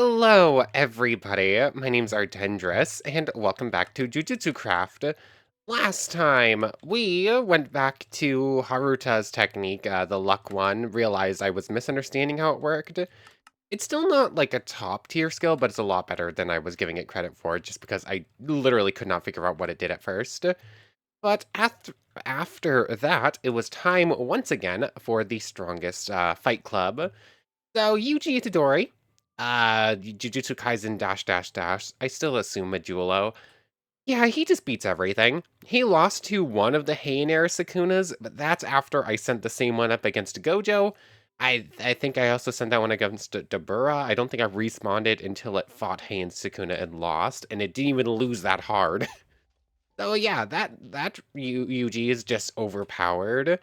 Hello, everybody. My name's Ardendris, and welcome back to Jujutsu Craft. Last time, we went back to Haruta's technique, the luck one, realized I was misunderstanding how it worked. It's still not like a top tier skill, but it's a lot better than I was giving it credit for, just because I literally could not figure out what it did at first. But after that, it was time once again for the strongest fight club. So, Yuji Itadori, Jujutsu Kaisen dash dash dash, I still assume Majulo. Yeah, he just beats everything. He lost to one of the Heian-era Sukunas, but that's after I sent the same one up against Gojo. I think I also sent that one against Dabura. I don't think I respawned until it fought Heian Sukuna and lost, and it didn't even lose that hard. So yeah, that Yuji is just overpowered.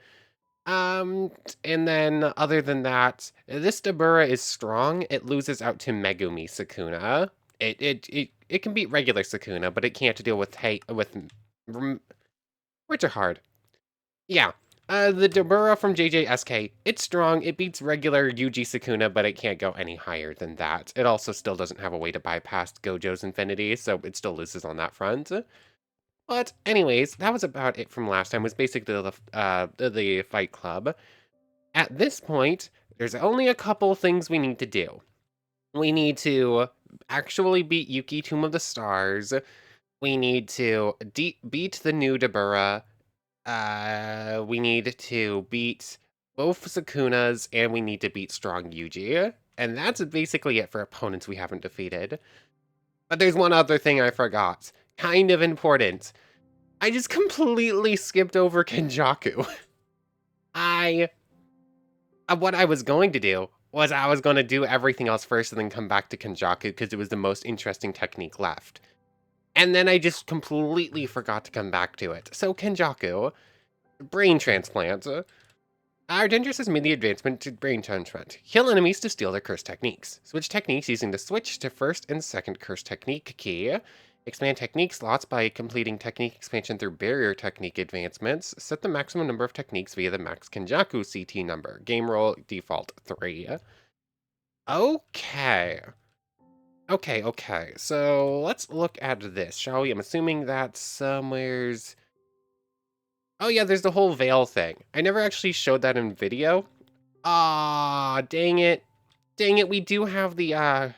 Um, and then other than that, this Dabura is strong. It loses out to Megumi Sukuna. It can beat regular Sukuna, but it can't deal with which are hard. Yeah. The Dabura from JJSK, it's strong. It beats regular Yuji Sukuna, but it can't go any higher than that. It also still doesn't have a way to bypass Gojo's Infinity, so it still loses on that front. But anyways, that was about it from last time. It was basically the Fight Club. At this point, there's only a couple things we need to do. We need to actually beat Yuki Tomb of the Stars. We need to beat the new Dabura. We need to beat both Sukunas, and we need to beat Strong Yuji. And that's basically it for opponents we haven't defeated. But there's one other thing I forgot. Kind of important. I just completely skipped over Kenjaku. What I was going to do was I was going to do everything else first and then come back to Kenjaku because it was the most interesting technique left. And then I just completely forgot to come back to it. So Kenjaku, brain transplant. Our Dendris has made the advancement to brain transplant. Kill enemies to steal their curse techniques. Switch techniques using the switch to first and second curse technique key. Expand technique slots by completing technique expansion through barrier technique advancements. Set the maximum number of techniques via the max Kenjaku CT number. Game roll default 3. Okay. Okay. So let's look at this, shall we? I'm assuming that somewhere's... Oh yeah, there's the whole veil thing. I never actually showed that in video. Ah, dang it. Dang it, we do have the,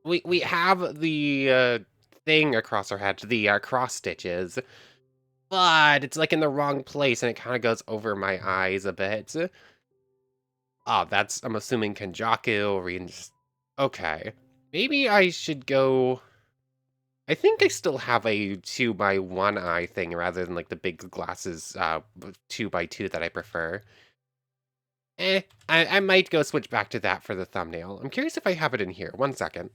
we have the, thing across our head, the, cross stitches. But it's, like, in the wrong place, and it kinda goes over my eyes a bit. Oh, that's, I'm assuming, Kenjaku, okay. Maybe I should go... I think I still have a 2 by 1 eye thing rather than, like, the big glasses, 2 by 2 that I prefer. I might go switch back to that for the thumbnail. I'm curious if I have it in here. 1 second.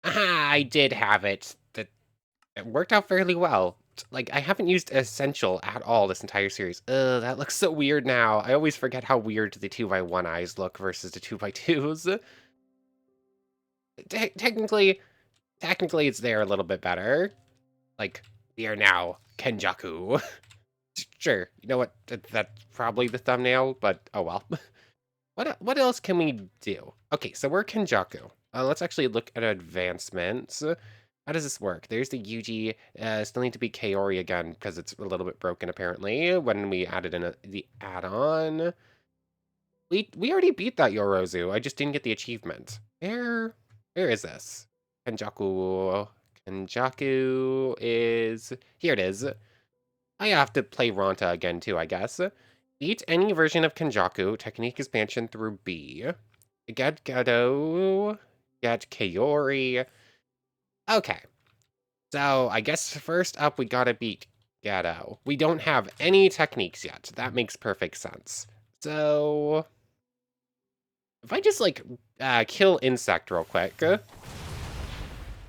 Aha, I did have it. It worked out fairly well. Like, I haven't used Essential at all this entire series. Ugh, that looks so weird now. I always forget how weird the 2 by 1 eyes look versus the 2 by 2s. Technically, it's there a little bit better. Like, we are now Kenjaku. Sure, you know what? That's probably the thumbnail, but oh well. What else can we do? Okay, so we're Kenjaku. Let's actually look at advancements. How does this work? There's the Yuji. Still need to be Kaori again because it's a little bit broken apparently when we added in the add-on. We already beat that Yorozu. I just didn't get the achievement. Where is this? Kenjaku. Kenjaku is... Here it is. I have to play Ronta again too, I guess. Beat any version of Kenjaku, technique expansion through B. Get Gedo. Get Kaori. Okay. So, I guess first up we gotta beat Gedo. We don't have any techniques yet. That makes perfect sense. So... If I just, like, kill Insect real quick...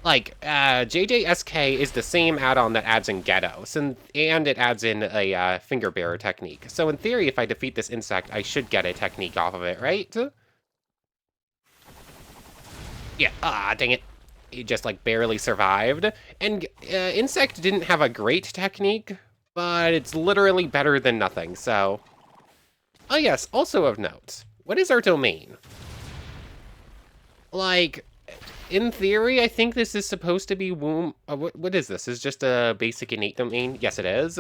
Like, JJSK is the same add-on that adds in Gedo, and it adds in a finger bearer technique. So in theory, if I defeat this insect, I should get a technique off of it, right? Yeah, dang it. He just, like, barely survived. And Insect didn't have a great technique, but it's literally better than nothing, so... Oh yes, also of note, what is our domain? Like, in theory, I think this is supposed to be womb. What is this? Is just a basic innate domain? Yes, it is.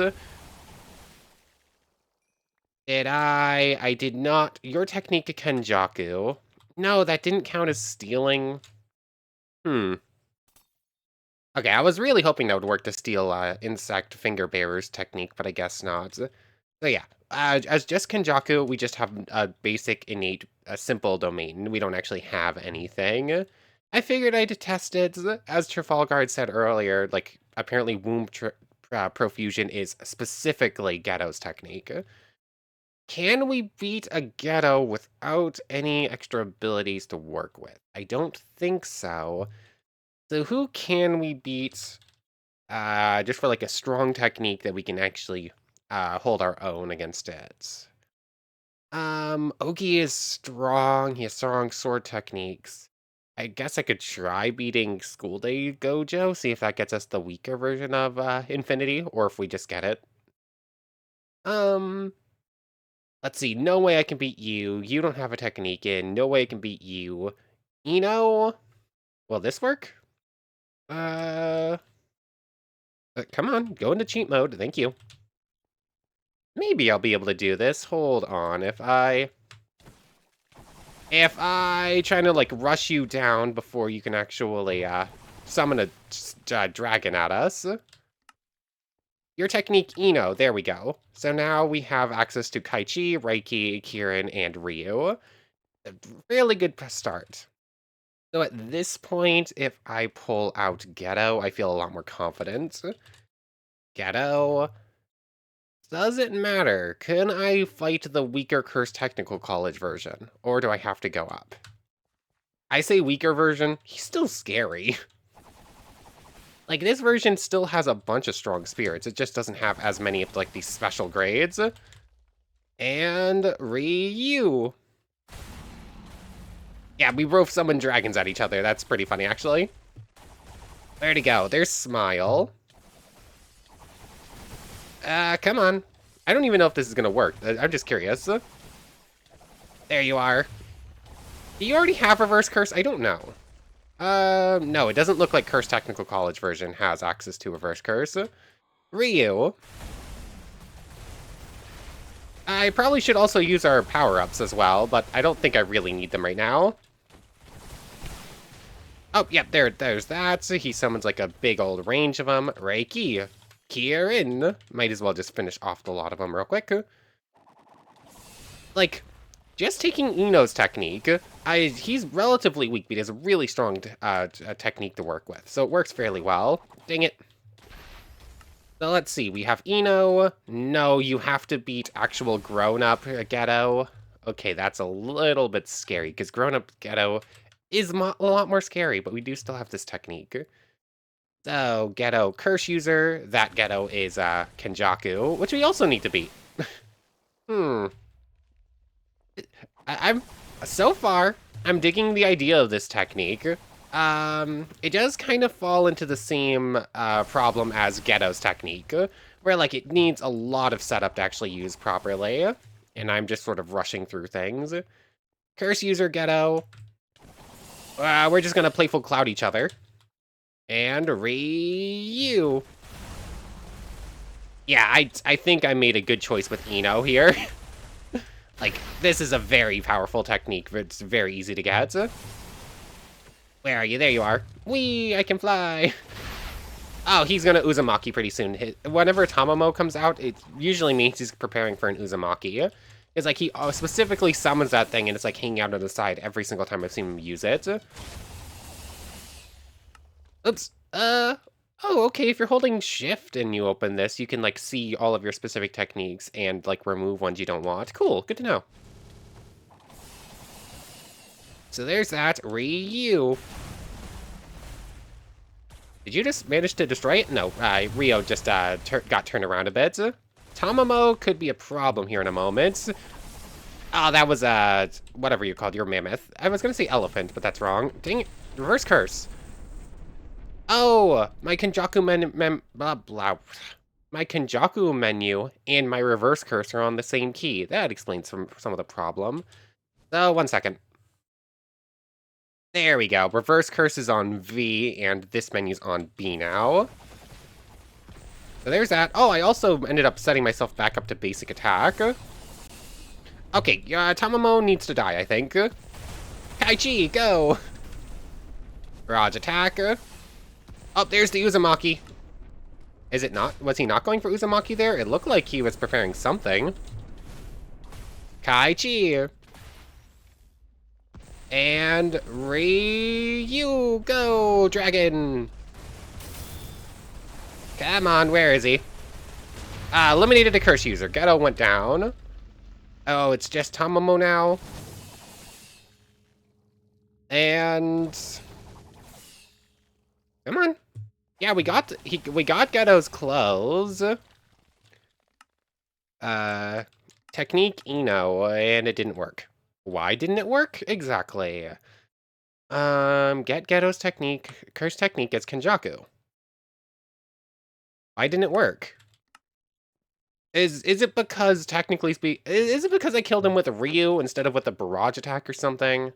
Did I? I did not. Your technique, Kenjaku. No, that didn't count as stealing. Hmm. Okay, I was really hoping that would work to steal insect finger bearer's technique, but I guess not. So yeah, as just Kenjaku, we just have a basic, innate, simple domain. We don't actually have anything. I figured I'd test it. As Trafalgar had said earlier, like, apparently womb profusion is specifically Ghetto's technique. Can we beat a Ghetto without any extra abilities to work with? I don't think so. So who can we beat just for like a strong technique that we can actually hold our own against it? Ogi is strong. He has strong sword techniques. I guess I could try beating School Day Gojo, see if that gets us the weaker version of Infinity, or if we just get it. Um, let's see. No way I can beat you. You don't have a technique in. No way I can beat you. Will this work? Come on, go into cheat mode. Thank you. Maybe I'll be able to do this. Hold on. If I try to like rush you down before you can actually summon a dragon at us. Your technique, there we go. So now we have access to Kaichi, Reiki, Kirin, and Ryu. A really good start. So at this point, if I pull out Ghetto, I feel a lot more confident. Ghetto. Does it matter? Can I fight the weaker Curse Technical College version? Or do I have to go up? I say weaker version, he's still scary. Like, this version still has a bunch of strong spirits. It just doesn't have as many of, like, these special grades. And Ryu. Yeah, we both summoned dragons at each other. That's pretty funny, actually. Where'd he go? There's Smile. Come on. I don't even know if this is gonna work. I'm just curious. There you are. Do you already have Reverse Curse? I don't know. No, it doesn't look like Curse Technical College version has access to Reverse Curse. Ryu. I probably should also use our power-ups as well, but I don't think I really need them right now. Oh, yep, there's that. So he summons like a big old range of them. Reiki. Kirin. Might as well just finish off the lot of them real quick. Like, just taking Ino's technique, he's relatively weak, but he has a really strong technique to work with. So it works fairly well. Dang it. So let's see, we have Ino. No, you have to beat actual grown-up Ghetto. Okay, that's a little bit scary, because grown-up Ghetto is a lot more scary, but we do still have this technique. So, Ghetto Curse User. That Ghetto is Kenjaku, which we also need to beat. Hmm. I'm so far, I'm digging the idea of this technique. It does kind of fall into the same problem as Ghetto's technique, where like it needs a lot of setup to actually use properly, and I'm just sort of rushing through things. Curse User Ghetto. We're just gonna Playful Cloud each other. And Ryu. Yeah, I think I made a good choice with Ino here. Like, this is a very powerful technique, but it's very easy to get. Where are you? There you are. Whee! I can fly! Oh, he's gonna Uzumaki pretty soon. Whenever Tamamo comes out, it usually means he's preparing for an Uzumaki. It's like he specifically summons that thing, and it's like hanging out on the side every single time I've seen him use it. Oops. Oh, okay, if you're holding shift and you open this, you can, like, see all of your specific techniques and, like, remove ones you don't want. Cool, good to know. So there's that. Ryu. Did you just manage to destroy it? No, Rio just got turned around a bit. Tamamo could be a problem here in a moment. Oh, that was, whatever you called your mammoth. I was gonna say elephant, but that's wrong. Dang it. Reverse curse. Oh, my Kenjaku my Kenjaku menu and my reverse curse are on the same key. That explains some of the problem. So, one second. There we go. Reverse curse is on V, and this menu's on B now. So there's that. Oh, I also ended up setting myself back up to basic attack. Okay, Tamamo needs to die, I think. Kaichi, go! Barrage attack. Oh, there's the Uzumaki. Is it not? Was he not going for Uzumaki there? It looked like he was preparing something. Kaichi. And Ryu, go, dragon. Come on, where is he? Eliminated a curse user. Geto went down. Oh, it's just Tamamo now. And come on. Yeah, we got Geto's clothes. Technique Ino, and it didn't work. Why didn't it work? Exactly. Get Geto's technique. Curse technique gets Kenjaku. Why didn't it work? Is it because technically is it because I killed him with a Ryu instead of with a barrage attack or something?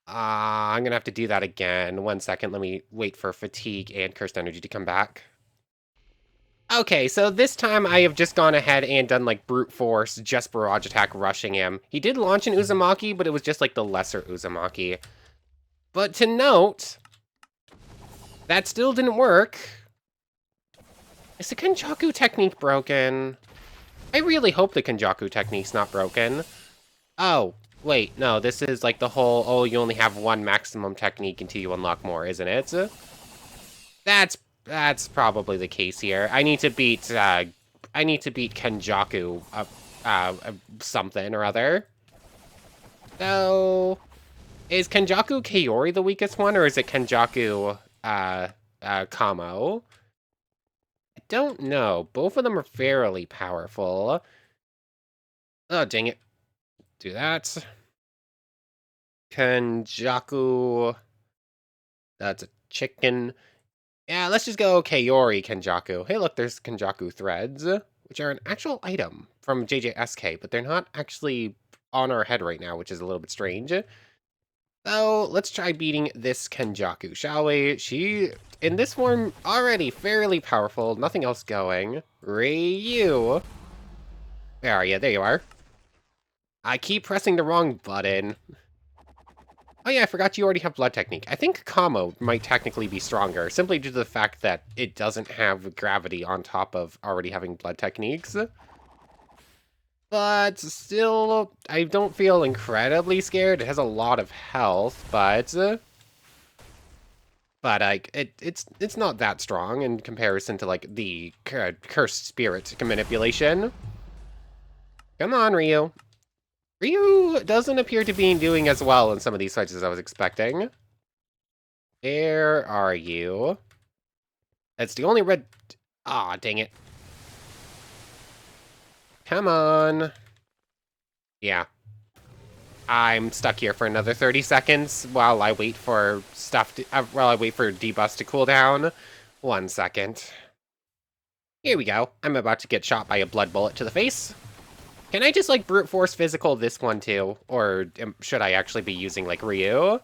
I'm gonna have to do that again. 1 second, let me wait for fatigue and cursed energy to come back. Okay, so this time I have just gone ahead and done like brute force, just barrage attack rushing him. He did launch an Uzumaki, but it was just like the lesser Uzumaki. But to note, that still didn't work. Is the Kenjaku technique broken? I really hope the Kenjaku technique's not broken. Oh, wait, no, this is like the whole, oh, you only have one maximum technique until you unlock more, isn't it? That's probably the case here. I need to beat Kenjaku, something or other. So, is Kenjaku Kaori the weakest one, or is it Kenjaku, Kamo? I don't know. Both of them are fairly powerful. Oh, dang it. Do that. Kenjaku. That's a chicken. Yeah, let's just go Kaori Kenjaku. Hey, look, there's Kenjaku threads, which are an actual item from JJSK, but they're not actually on our head right now, which is a little bit strange. So, let's try beating this Kenjaku, shall we? She, in this form, already fairly powerful, nothing else going. Ryu. Where are you? There you are. I keep pressing the wrong button. Oh yeah, I forgot you already have Blood Technique. I think Kamo might technically be stronger, simply due to the fact that it doesn't have gravity on top of already having Blood Techniques. But still, I don't feel incredibly scared. It has a lot of health, but it's not that strong in comparison to like the cursed spirit manipulation. Come on, Ryu. Ryu doesn't appear to be doing as well in some of these fights as I was expecting. Where are you? That's the only red... Ah, dang it. Come on. Yeah. I'm stuck here for another 30 seconds while I wait for debuffs to cool down. 1 second. Here we go. I'm about to get shot by a blood bullet to the face. Can I just, like, brute force physical this one, too? Or should I actually be using, like, Ryu?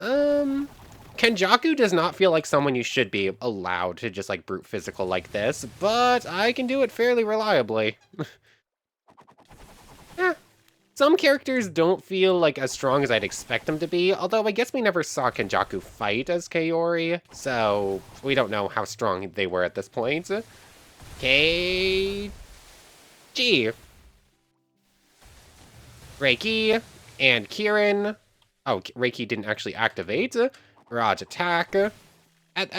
Kenjaku does not feel like someone you should be allowed to just, like, brute physical like this, but I can do it fairly reliably. Some characters don't feel, like, as strong as I'd expect them to be, although I guess we never saw Kenjaku fight as Kaori, so we don't know how strong they were at this point. KG. Reiki and Kirin. Oh, Reiki didn't actually activate. Barrage attack.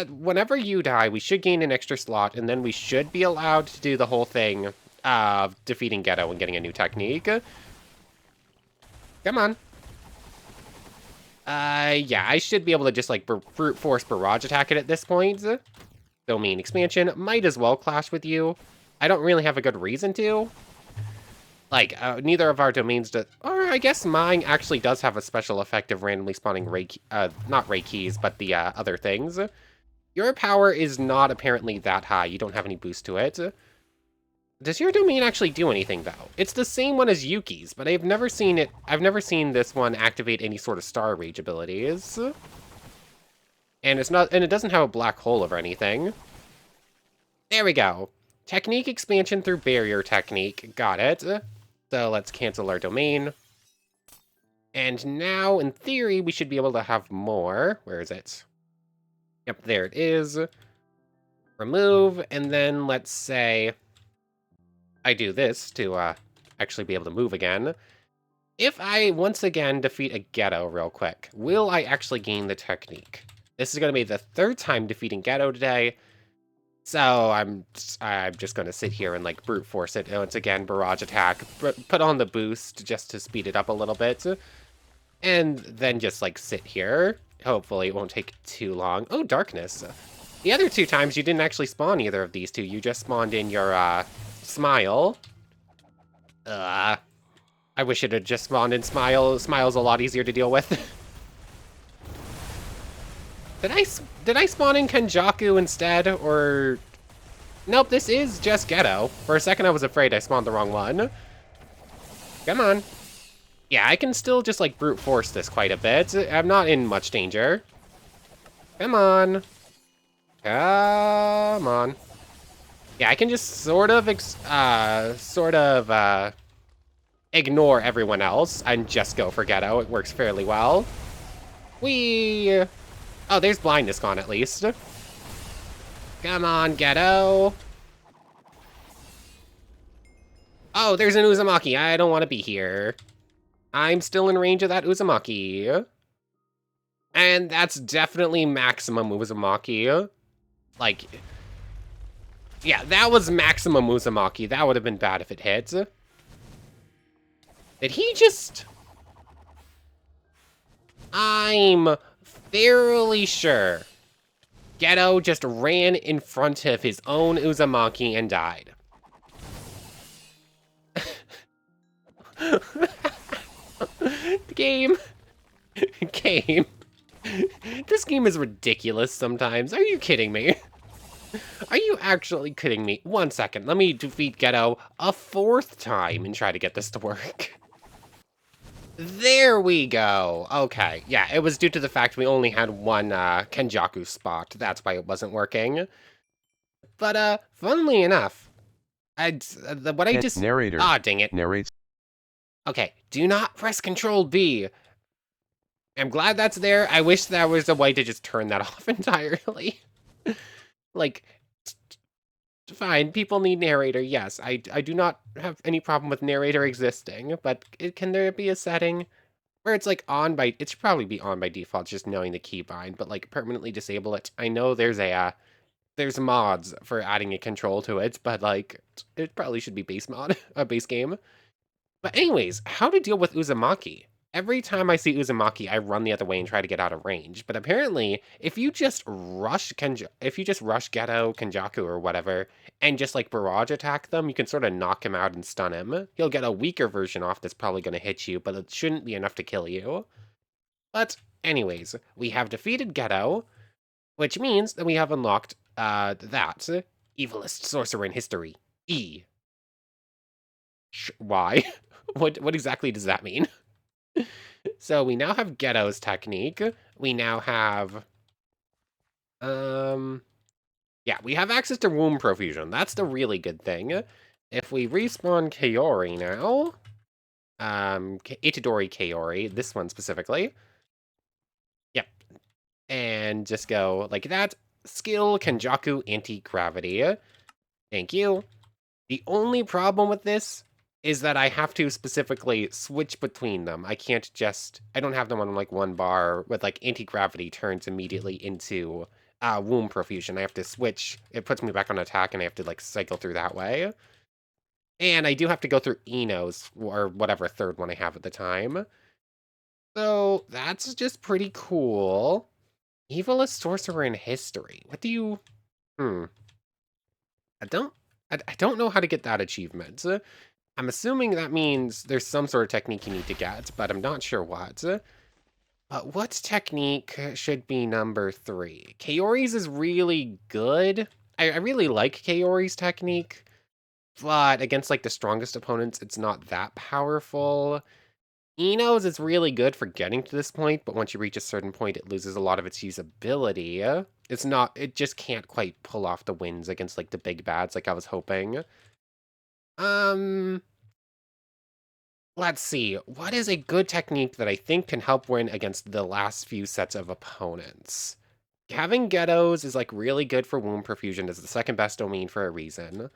Whenever you die, we should gain an extra slot, and then we should be allowed to do the whole thing of defeating Geto and getting a new technique. Come on. Yeah, I should be able to just, like, brute force barrage attack it at this point. Domain expansion might as well clash with you. I don't really have a good reason to. Like, neither of our domains does... Or I guess mine actually does have a special effect of randomly spawning Reiki... not Reikis, but the other things. Your power is not apparently that high. You don't have any boost to it. Does your domain actually do anything, though? It's the same one as Yuki's, but I've never seen this one activate any sort of Star Rage abilities. And it doesn't have a black hole or anything. There we go. Technique expansion through barrier technique. Got it. So let's cancel our domain. And now, in theory, we should be able to have more. Where is it? Yep, there it is. Remove, and then let's say I do this to actually be able to move again. If I once again defeat a Ghetto real quick, will I actually gain the technique? This is going to be the third time defeating Ghetto today, so I'm just going to sit here and like brute force it once again. Barrage attack, put on the boost just to speed it up a little bit, and then just like sit here. Hopefully it won't take too long. Oh, darkness. The other two times you didn't actually spawn either of these two. You just spawned in your Smile. I wish it had just spawned in Smile. Smile's a lot easier to deal with. Did I spawn in Kenjaku instead, or... Nope, this is just Ghetto. For a second I was afraid I spawned the wrong one. Come on. Yeah, I can still just like brute force this quite a bit. I'm not in much danger. Come on. Come on. Yeah, I can just sort of ignore everyone else and just go for Ghetto. It works fairly well. Whee! Oh, there's blindness gone at least. Come on, Ghetto. Oh, there's an Uzumaki. I don't want to be here. I'm still in range of that Uzumaki. And that's definitely maximum Uzumaki. Like, yeah, that was maximum Uzumaki. That would have been bad if it hit. Did he just... I'm fairly sure Ghetto just ran in front of his own Uzumaki and died. Game. This game is ridiculous sometimes. Are you kidding me? Are you actually kidding me? 1 second. Let me defeat Ghetto a 4th time and try to get this to work. There we go. Okay. Yeah, it was due to the fact we only had one Kenjaku spot. That's why it wasn't working. But, funnily enough, Narrator. Ah, dang it. Narrates. Okay, do not press Control B. I'm glad that's there. I wish there was a way to just turn that off entirely. Like, fine, people need narrator, yes. I do not have any problem with narrator existing, but can there be a setting where it's like on by... It should probably be on by default, just knowing the keybind, but like permanently disable it. I know there's there's mods for adding a control to it, but like, it probably should be base mod, a base game. But anyways, how to deal with Uzumaki? Every time I see Uzumaki, I run the other way and try to get out of range. But apparently, if you just rush Ghetto, Kenjaku, or whatever, and just like barrage attack them, you can sort of knock him out and stun him. He'll get a weaker version off that's probably going to hit you, but it shouldn't be enough to kill you. But anyways, we have defeated Ghetto, which means that we have unlocked that evilest sorcerer in history, E. Why? What exactly does that mean? So we now have Ghetto's technique. We now have, yeah, we have access to womb profusion. That's the really good thing. If we respawn Kaori now, Itadori Kaori, this one specifically. Yep. And just go like that. Skill Kenjaku Anti-Gravity. Thank you. The only problem with this is that I have to specifically switch between them. I don't have them on like one bar with like anti-gravity turns immediately into womb profusion. I have to switch. It puts me back on attack and I have to like cycle through that way. And I do have to go through Eno's or whatever third one I have at the time. So that's just pretty cool. Evilest sorcerer in history. What do you... I don't know how to get that achievement. I'm assuming that means there's some sort of technique you need to get, but I'm not sure what. What technique should be number 3? Kaori's is really good. I really like Kaori's technique, but against, like, the strongest opponents, it's not that powerful. Ino's is really good for getting to this point, but once you reach a certain point, it loses a lot of its usability. It just can't quite pull off the wins against, like, the big bads like I was hoping. Um, let's see. What is a good technique that I think can help win against the last few sets of opponents? Having ghettos is, like, really good for womb perfusion. It's the second best domain for a reason.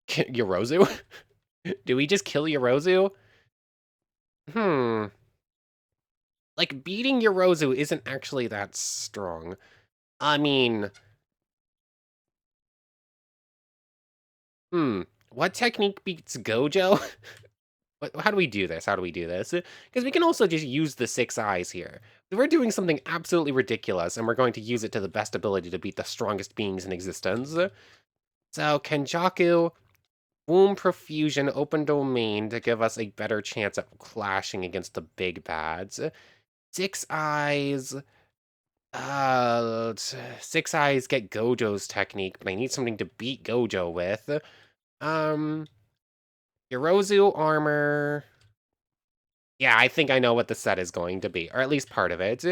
Yorozu? Do we just kill Yorozu? Hmm. Like, beating Yorozu isn't actually that strong. I mean... What technique beats Gojo? How do we do this? How do we do this? Because we can also just use the 6 eyes here. We're doing something absolutely ridiculous, and we're going to use it to the best ability to beat the strongest beings in existence. So, Kenjaku, Womb Profusion, Open Domain to give us a better chance at clashing against the big bads. 6 eyes... 6 eyes get Gojo's technique, but I need something to beat Gojo with. Yorozu armor... Yeah, I think I know what the set is going to be, or at least part of it.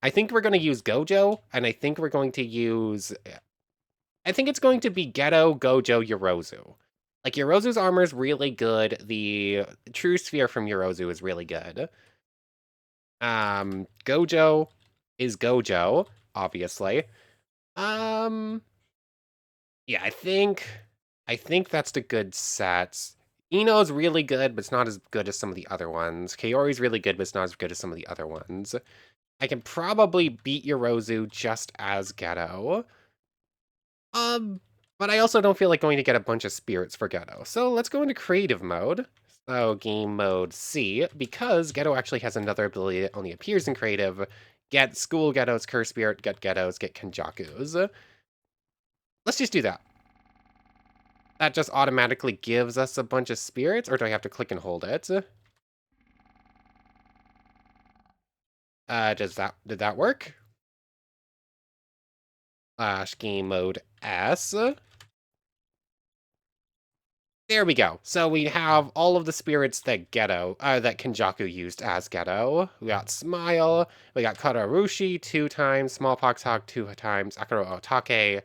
I think we're going to use Gojo, and I think we're going to use... I think it's going to be Geto, Gojo, Yorozu. Like, Yorozu's armor is really good. The True Sphere from Yorozu is really good. Gojo is Gojo, obviously. Yeah, I think that's the good sets. Ino's really good, but it's not as good as some of the other ones. Kaori's really good, but it's not as good as some of the other ones. I can probably beat Yorozu just as Geto. But I also don't feel like going to get a bunch of spirits for Geto. So let's go into creative mode. So game mode C, because Geto actually has another ability that only appears in creative. Get School Ghettos, Curse Spirit, get Ghettos, get Kenjakus. Let's just do that. That just automatically gives us a bunch of spirits, or do I have to click and hold it? Did that work? Game mode S. There we go. So we have all of the spirits that that Kenjaku used as Geto. We got Smile, we got Kararushi 2 times, Smallpox Hog 2 times, Akuro Otake,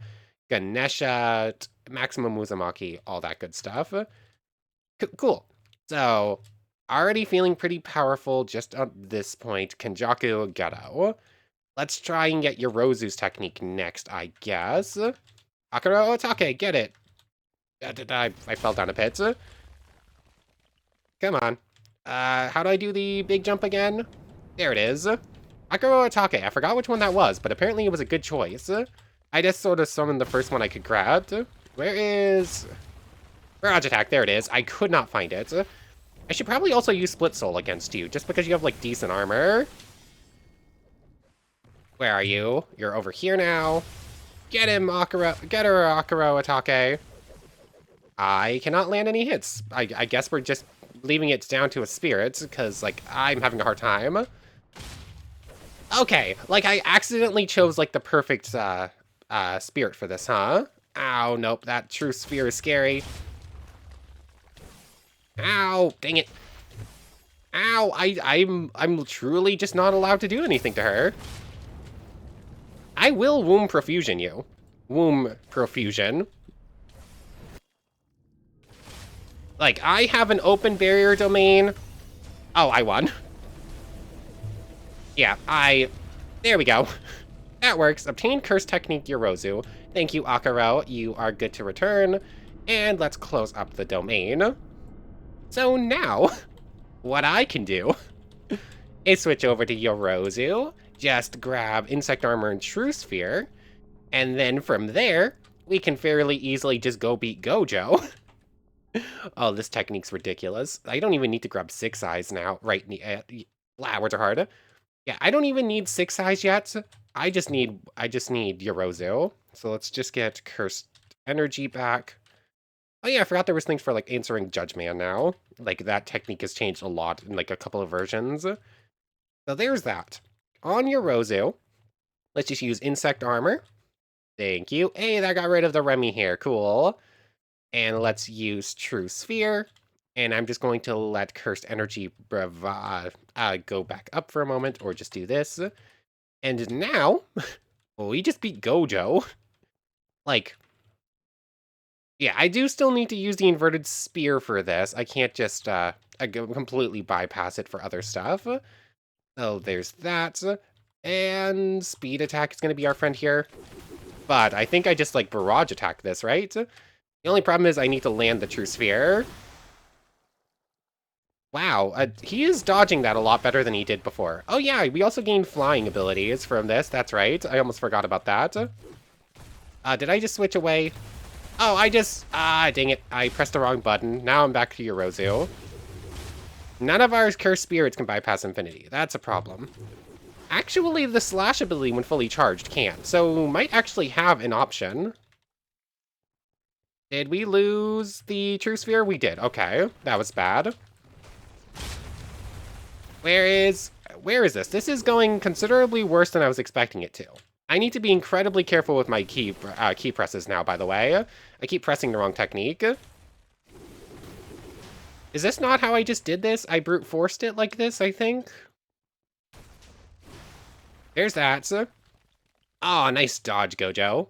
Ganesha, Maximum Uzumaki, all that good stuff. Cool. So, already feeling pretty powerful just at this point. Kenjaku, Geto. Let's try and get Yorozu's technique next, I guess. Akuro Otake, get it. I fell down a pit. Come on. How do I do the big jump again? There it is. Akuro Otake. I forgot which one that was, but apparently it was a good choice. I just sort of summoned the first one I could grab. Where is... Barrage attack. There it is. I could not find it. I should probably also use Split Soul against you, just because you have, like, decent armor. Where are you? You're over here now. Get him, Akuro. Get her, Akuro Otake. I cannot land any hits. I guess we're just leaving it down to a spirit, because, like, I'm having a hard time. Okay, like, I accidentally chose, like, the perfect, spirit for this, huh? Ow, nope, that True Sphere is scary. Ow, dang it. Ow, I'm truly just not allowed to do anything to her. I will Womb Profusion you. Womb Profusion. Like, I have an open barrier domain. Oh, I won. Yeah, there we go. That works. Obtain Curse Technique Yorozu. Thank you, Akuro. You are good to return. And let's close up the domain. So now, what I can do is switch over to Yorozu, just grab Insect Armor and True Sphere, and then from there, we can fairly easily just go beat Gojo. Oh, this technique's ridiculous. I don't even need to grab 6 eyes now. Right, words are hard. Yeah, I don't even need 6 eyes yet. I just need Yorozu. So let's just get Cursed Energy back. Oh yeah, I forgot there was things for, like, answering Judge Man now. Like, that technique has changed a lot in, like, a couple of versions. So there's that. On Yorozu, let's just use Insect Armor. Thank you. Hey, that got rid of the Remy here. Cool. And let's use True Sphere. And I'm just going to let Cursed Energy go back up for a moment, or just do this. And now, well, we just beat Gojo. Like, yeah, I do still need to use the Inverted Spear for this. I can't just completely bypass it for other stuff. Oh, there's that. And Speed Attack is going to be our friend here. But I think I just, like, Barrage Attack this, right? The only problem is I need to land the True Sphere. Wow, he is dodging that a lot better than he did before. Oh yeah, we also gained flying abilities from this, that's right. I almost forgot about that. Did I just switch away? Oh, dang it. I pressed the wrong button. Now I'm back to Yorozu. None of our Cursed Spirits can bypass Infinity. That's a problem. Actually, the Slash ability, when fully charged, can't. So, might actually have an option. Did we lose the True Sphere? We did. Okay, that was bad. Where is this? This is going considerably worse than I was expecting it to. I need to be incredibly careful with my key presses now, by the way. I keep pressing the wrong technique. Is this not how I just did this? I brute forced it like this, I think. There's that. Oh, nice dodge, Gojo.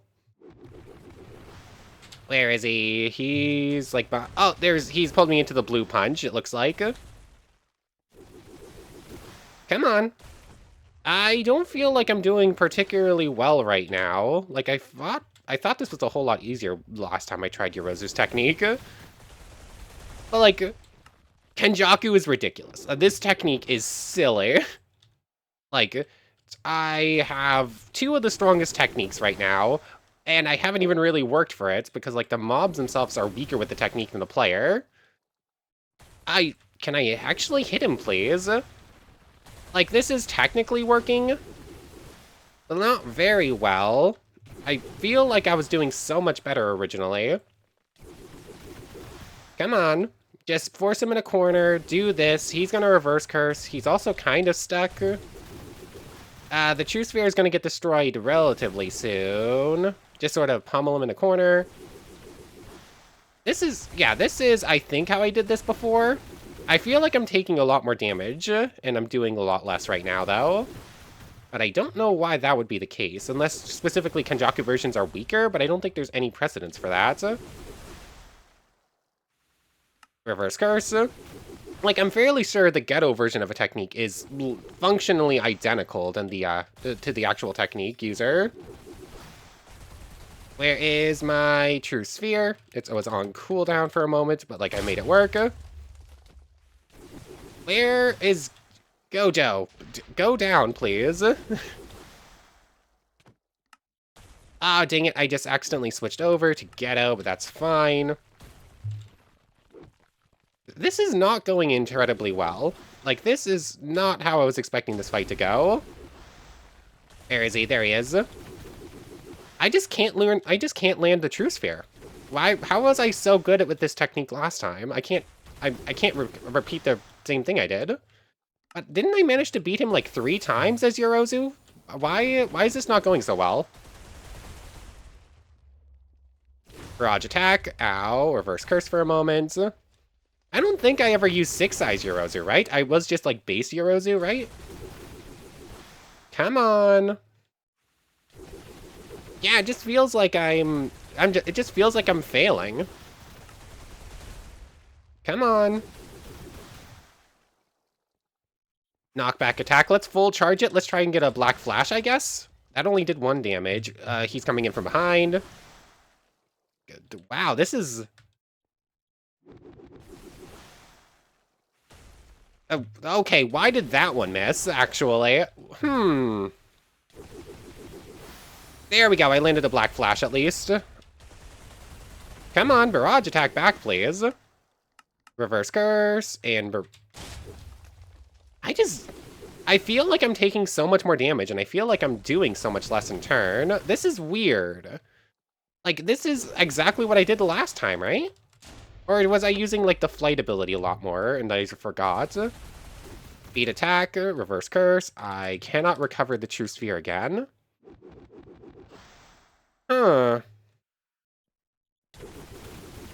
Where is he? He's like, oh, he's pulled me into the blue punch, it looks like. Come on. I don't feel like I'm doing particularly well right now. Like, I thought this was a whole lot easier last time I tried Yorozu's technique. But, like, Kenjaku is ridiculous. This technique is silly. Like, I have two of the strongest techniques right now, and I haven't even really worked for it, because, like, the mobs themselves are weaker with the technique than the player. Can I actually hit him, please? Like, this is technically working, but not very well. I feel like I was doing so much better originally. Come on. Just force him in a corner, do this. He's gonna reverse curse. He's also kind of stuck. The True Sphere is gonna get destroyed relatively soon. Just sort of pummel him in a corner. This is, I think, how I did this before. I feel like I'm taking a lot more damage, and I'm doing a lot less right now, though. But I don't know why that would be the case, unless specifically Kenjaku versions are weaker, but I don't think there's any precedence for that. Reverse curse. Like, I'm fairly sure the ghetto version of a technique is functionally identical than the to the actual technique user. Where is my True Sphere? It was on cooldown for a moment, but, like, I made it work. Where is Gojo? Go down, please. Ah, dang it, I just accidentally switched over to Ghetto, but that's fine. This is not going incredibly well. Like, this is not how I was expecting this fight to go. Where is he? There he is. I just can't land the True Sphere. Why? How was I so good at with this technique last time? I can't repeat the same thing I did. But didn't I manage to beat him like 3 times as Yorozu? Why is this not going so well? Barrage attack. Ow. Reverse curse for a moment. I don't think I ever used 6-size Yorozu, right? I was just like base Yorozu, right? Come on. Yeah, it just feels like it just feels like I'm failing. Come on. Knockback attack. Let's full charge it. Let's try and get a black flash, I guess. That only did 1 damage. He's coming in from behind. Wow, this is... okay, why did that one miss, actually? There we go, I landed a black flash at least. Come on, barrage attack back, please. Reverse curse, and... I feel like I'm taking so much more damage, and I feel like I'm doing so much less in turn. This is weird. Like, this is exactly what I did the last time, right? Or was I using, like, the flight ability a lot more, and I forgot? Speed attack, reverse curse. I cannot recover the True Sphere again. Huh.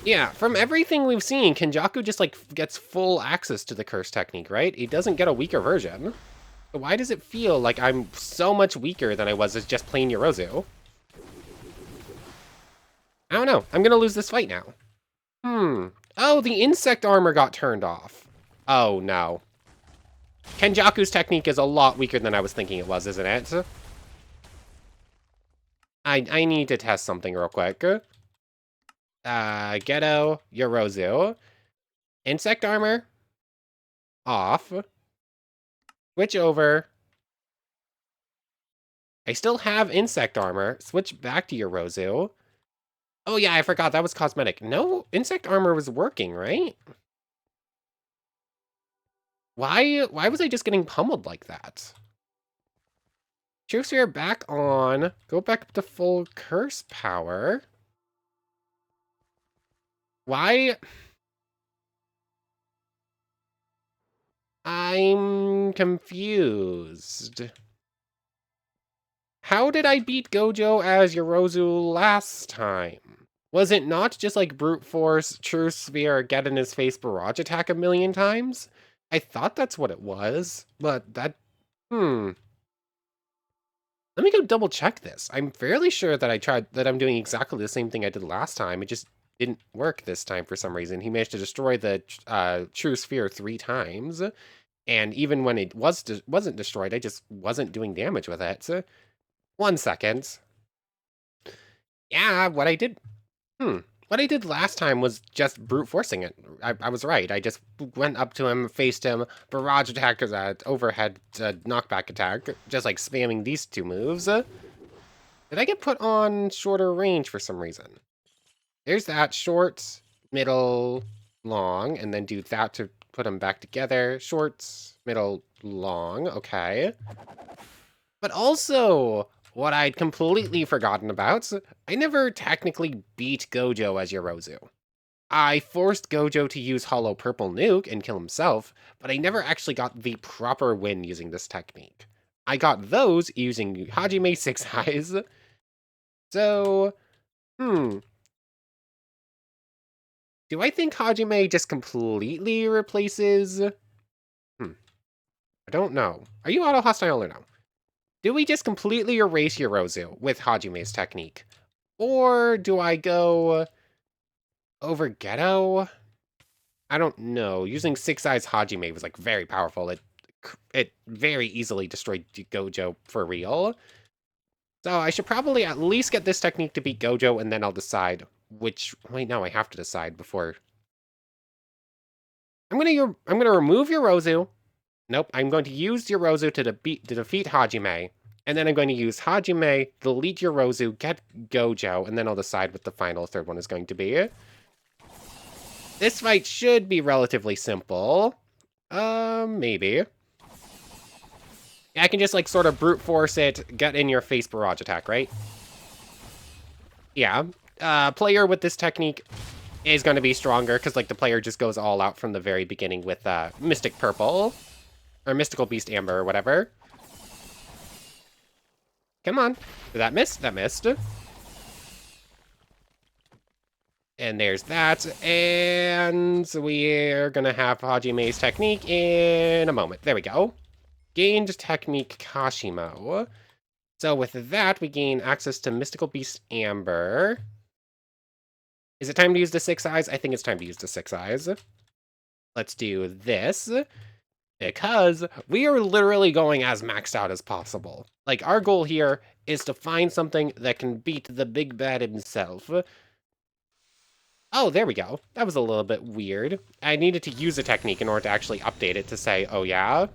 Yeah, from everything we've seen, Kenjaku just, like, gets full access to the curse technique, right? He doesn't get a weaker version. So why does it feel like I'm so much weaker than I was as just plain Yorozu? I don't know. I'm gonna lose this fight now. Oh, the insect armor got turned off. Oh, no. Kenjaku's technique is a lot weaker than I was thinking it was, isn't it? I need to test something real quick. Ghetto, Yorozu. Insect armor, off. Switch over. I still have insect armor. Switch back to Yorozu. Oh yeah, I forgot, that was cosmetic. No, insect armor was working, right? Why was I just getting pummeled like that? True Sphere back on. Go back up to full curse power. Why? I'm confused. How did I beat Gojo as Yorozu last time? Was it not just like brute force, true sphere, get in his face barrage attack a million times? I thought that's what it was, but that, Let me go double check this. I'm fairly sure that I'm doing exactly the same thing I did last time. It just didn't work this time for some reason. He managed to destroy the true sphere 3 times. And even when it wasn't destroyed, I just wasn't doing damage with it. So, 1 second. Yeah, what I did last time was just brute forcing it. I was right. I just went up to him, faced him, barrage attack as a overhead knockback attack, just like spamming these 2 moves. Did I get put on shorter range for some reason? There's that short, middle, long, and then do that to put them back together. Short, middle, long. Okay. But also, what I'd completely forgotten about, I never technically beat Gojo as Yorozu. I forced Gojo to use Hollow Purple Nuke and kill himself, but I never actually got the proper win using this technique. I got those using Hajime 6 Eyes. So, do I think Hajime just completely replaces... I don't know. Are you auto-hostile or no? Do we just completely erase Yorozu with Hajime's technique? Or do I go over Ghetto? I don't know. Using Six Eyes Hajime was like very powerful. It very easily destroyed Gojo for real. So I should probably at least get this technique to beat Gojo, and then I'll decide which... Wait, no, I have to decide before... I'm gonna remove Yorozu. Nope, I'm going to use Yorozu to defeat Hajime. And then I'm going to use Hajime, delete Yorozu, get Gojo, and then I'll decide what the final third one is going to be. This fight should be relatively simple. Maybe. I can just, like, sort of brute force it, get in your face barrage attack, right? Yeah. Player with this technique is going to be stronger, because, like, the player just goes all out from the very beginning with, Mystic Purple. Or Mystical Beast Amber, or whatever. Come on. Did that miss? That missed. And there's that. And we're going to have Hajime's technique in a moment. There we go. Gained technique Kashimo. So with that, we gain access to Mystical Beast Amber. Is it time to use the 6 Eyes? I think it's time to use the 6 Eyes. Let's do this. Because we are literally going as maxed out as possible. Like, our goal here is to find something that can beat the big bad himself. Oh, there we go. That was a little bit weird. I needed to use a technique in order to actually update it to say, oh yeah?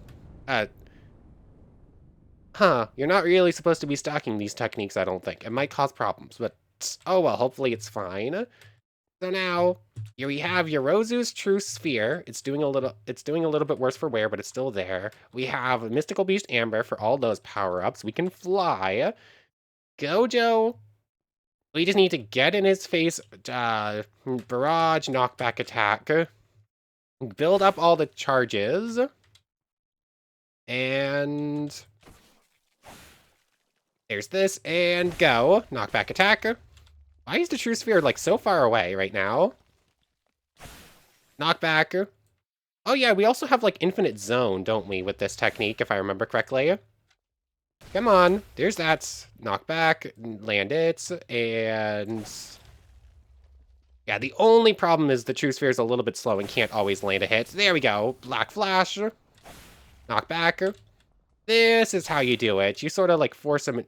You're not really supposed to be stacking these techniques, I don't think. It might cause problems, but oh well, hopefully it's fine. So now, here we have Yorozu's True Sphere. It's doing a little bit worse for wear, but it's still there. We have Mystical Beast Amber for all those power-ups. We can fly. Gojo, we just need to get in his face, barrage, knockback attack. Build up all the charges. And There's this, and go. Knockback attack. Why is the True Sphere, like, so far away right now? Knockback. Oh yeah, we also have, like, infinite zone, don't we, with this technique, if I remember correctly? Come on. There's that. Knockback. Land it. And... yeah, the only problem is the True Sphere is a little bit slow and can't always land a hit. There we go. Black Flash. Knockback. This is how you do it. You sort of, like, force him...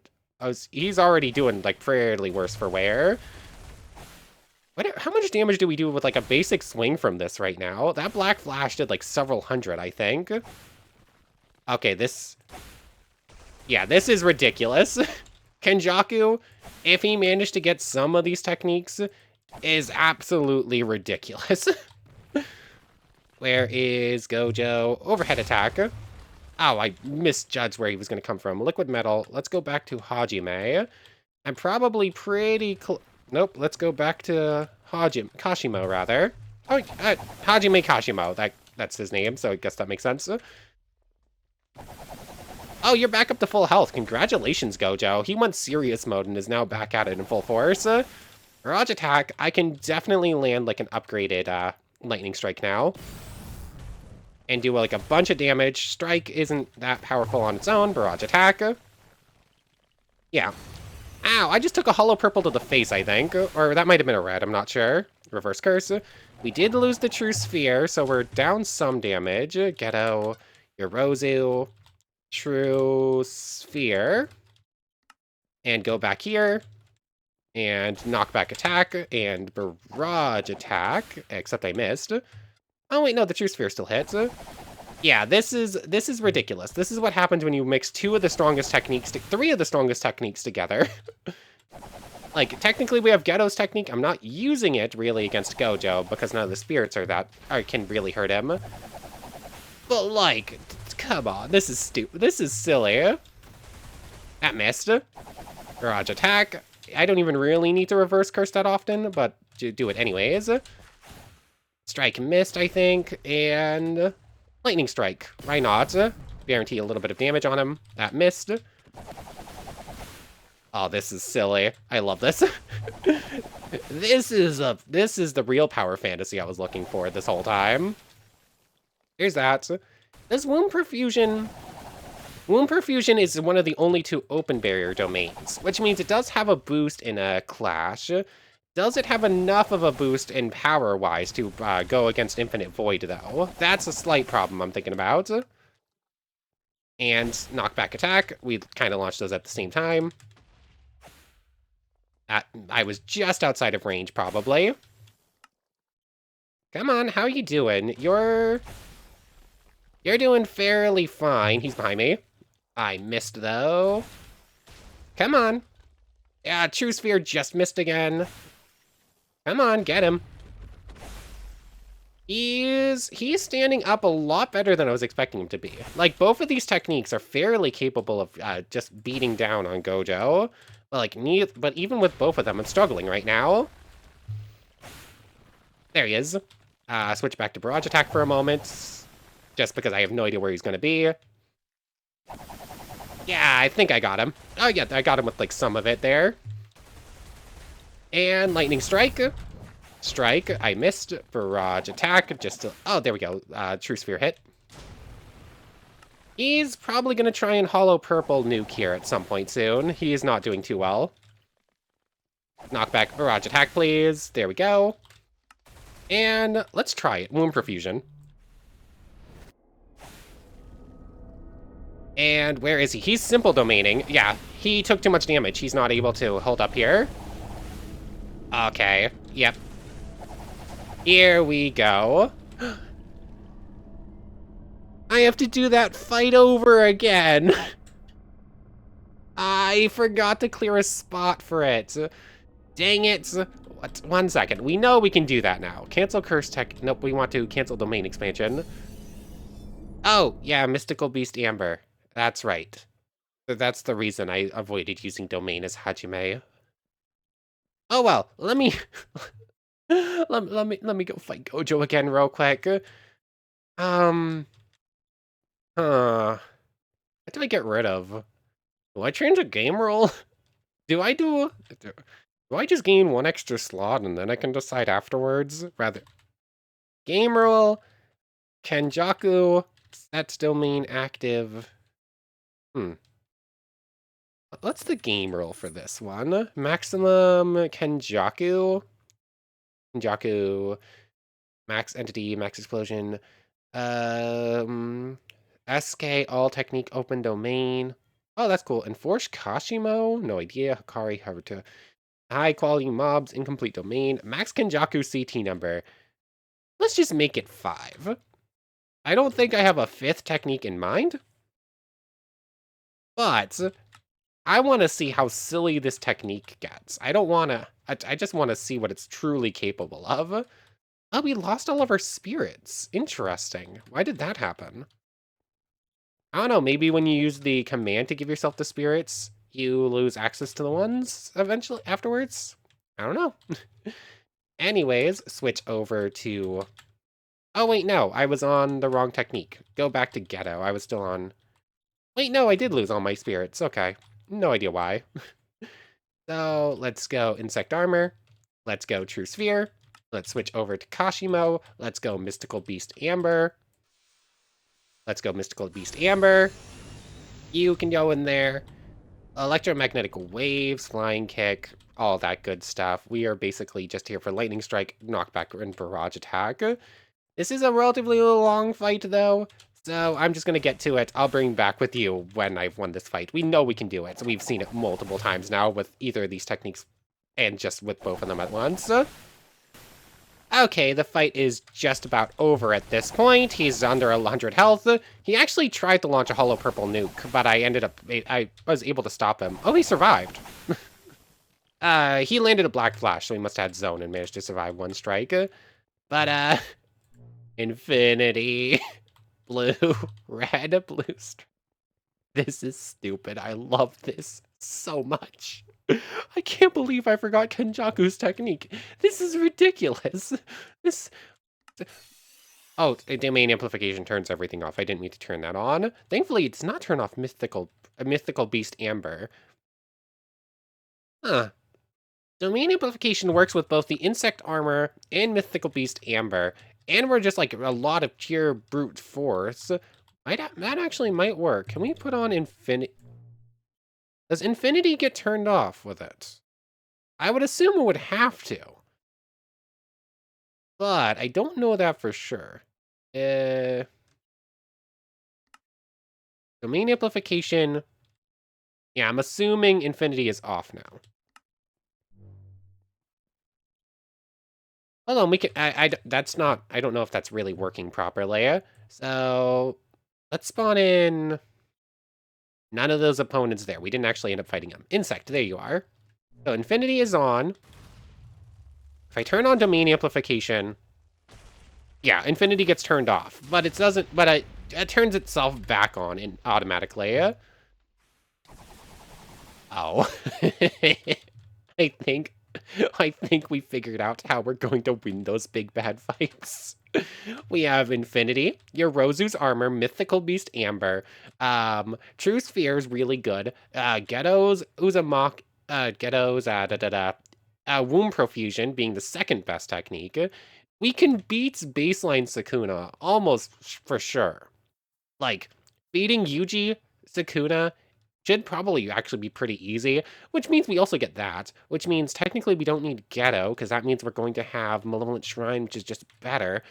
he's already doing, like, fairly worse for wear. How much damage do we do with, like, a basic swing from this right now? That Black Flash did, like, several hundred, I think. Okay, this... yeah, this is ridiculous. Kenjaku, if he managed to get some of these techniques, is absolutely ridiculous. Where is Gojo? Overhead attack. Oh, I misjudged where he was going to come from. Liquid metal. Let's go back to Hajime. I'm probably pretty nope, let's go back to Kashimo, rather. Oh, Hajime Kashimo. That's his name, so I guess that makes sense. Oh, you're back up to full health. Congratulations, Gojo. He went serious mode and is now back at it in full force. Barrage attack. I can definitely land, like, an upgraded lightning strike now. And do, like, a bunch of damage. Strike isn't that powerful on its own. Barrage attack. Yeah. Ow, I just took a hollow purple to the face, I think. Or that might have been a red, I'm not sure. Reverse curse. We did lose the True Sphere, so we're down some damage. Ghetto, Yorozu, True Sphere. And go back here. And knockback attack, and barrage attack. Except I missed. Oh wait, no, the True Sphere still hits. Yeah, this is ridiculous. This is what happens when you mix three of the strongest techniques together. Like, technically we have Ghetto's technique. I'm not using it really against Gojo because none of the spirits can really hurt him. But like, come on, this is stupid. This is silly. That missed. Barrage attack. I don't even really need to reverse curse that often, but do it anyways. Strike missed, I think, and lightning strike. Why not? Guarantee a little bit of damage on him. That missed. Oh, this is silly. I love this. This is the real power fantasy I was looking for this whole time. Here's that. This Womb Perfusion is one of the only two open barrier domains, which means it does have a boost in a clash. Does it have enough of a boost in power-wise to go against Infinite Void, though? That's a slight problem I'm thinking about. And knockback attack. We kind of launched those at the same time. I was just outside of range, probably. Come on, how you doing? You're doing fairly fine. He's behind me. I missed, though. Come on. Yeah, True Sphere just missed again. Come on, get him. He's standing up a lot better than I was expecting him to be. Like, both of these techniques are fairly capable of just beating down on Gojo. But, like, but even with both of them, I'm struggling right now. There he is. Switch back to barrage attack for a moment. Just because I have no idea where he's going to be. Yeah, I think I got him. Oh, yeah, I got him with, like, some of it there. And lightning strike. Strike. I missed. Barrage attack. Oh, there we go. True Sphere hit. He's probably going to try and hollow purple nuke here at some point soon. He's not doing too well. Knockback barrage attack, please. There we go. And let's try it. Womb Perfusion. And where is he? He's simple domaining. Yeah, he took too much damage. He's not able to hold up here. Okay. Yep. Here we go. I have to do that fight over again. I forgot to clear a spot for it. Dang it. What? 1 second. We know we can do that now. Cancel curse tech. Nope, we want to cancel domain expansion. Oh, yeah, Mystical Beast Amber. That's right. That's the reason I avoided using domain as Hajime. Oh well, let me let me go fight Gojo again real quick. What do I get rid of? Do I change a game rule? Do I do I just gain one extra slot and then I can decide afterwards? Rather, game rule, Kenjaku, set domain active. What's the game rule for this one? Maximum Kenjaku, max entity, max explosion. SK, all technique, open domain. Oh, that's cool. Enforce Kashimo? No idea. Hikari, Haruto. High quality mobs, incomplete domain. Max Kenjaku CT number. Let's just make it 5. I don't think I have a 5th technique in mind, but I want to see how silly this technique gets. I don't want to, I just want to see what it's truly capable of. Oh, we lost all of our spirits. Interesting. Why did that happen? I don't know, maybe when you use the command to give yourself the spirits, you lose access to the ones eventually afterwards? I don't know. Anyways, switch over to... Oh, wait, no, I was on the wrong technique. Go back to Ghetto. I was still on... Wait, no, I did lose all my spirits. Okay. No idea why. So, let's go Insect Armor. Let's go True Sphere. Let's switch over to Kashimo. Let's go Mystical Beast Amber. Let's go Mystical Beast Amber. You can go in there. Electromagnetic waves, flying kick, all that good stuff. We are basically just here for lightning strike, knockback, and barrage attack. This is a relatively long fight, though, so I'm just going to get to it. I'll bring back with you when I've won this fight. We know we can do it, so we've seen it multiple times now with either of these techniques and just with both of them at once. Okay, the fight is just about over at this point. He's under 100 health. He actually tried to launch a hollow purple nuke, but I was able to stop him. Oh, he survived. He landed a black flash, so he must have had zone and managed to survive one strike. But, infinity, blue, red, blue strike. This is stupid. I love this so much. I can't believe I forgot Kenjaku's technique. This is ridiculous. This... Oh, domain amplification turns everything off. I didn't mean to turn that on. Thankfully, it does not turn off Mystical Beast Amber. Huh. Domain amplification works with both the Insect Armor and Mythical Beast Amber, and we're just like a lot of pure brute force. That actually might work. Can we put on Infinity? Does Infinity get turned off with it? I would assume it would have to. But I don't know that for sure. Domain amplification. Yeah, I'm assuming Infinity is off now. Hold on, we can, that's not, I don't know if that's really working properly. So, let's spawn in none of those opponents there. We didn't actually end up fighting them. Insect, there you are. So, Infinity is on. If I turn on Domain Amplification, yeah, Infinity gets turned off. But it doesn't, but it turns itself back on automatically. Oh. I think we figured out how we're going to win those big bad fights. We have Infinity, Yorozu's Armor, Mythical Beast Amber, True Sphere is really good, Ghetto's Uzumaki, Womb Profusion being the second best technique. We can beat baseline Sukuna almost for sure. Like, beating Yuji, Sukuna, should probably actually be pretty easy, which means we also get that, which means technically we don't need Ghetto, because that means we're going to have Malevolent Shrine, which is just better.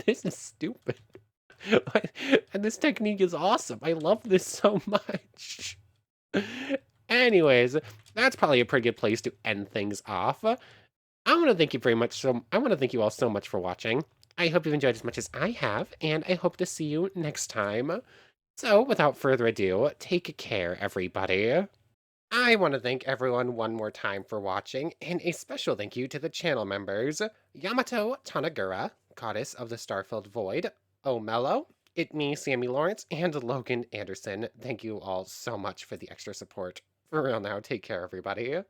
This is stupid. And this technique is awesome. I love this so much. Anyways, that's probably a pretty good place to end things off. I want to thank you very much. I want to thank you all so much for watching. I hope you've enjoyed as much as I have, and I hope to see you next time. So, without further ado, take care, everybody. I want to thank everyone one more time for watching, and a special thank you to the channel members, Yamato Tanagura, Goddess of the Starfilled Void, Omello, It Me, Sammy Lawrence, and Logan Anderson. Thank you all so much for the extra support. For real now, take care, everybody.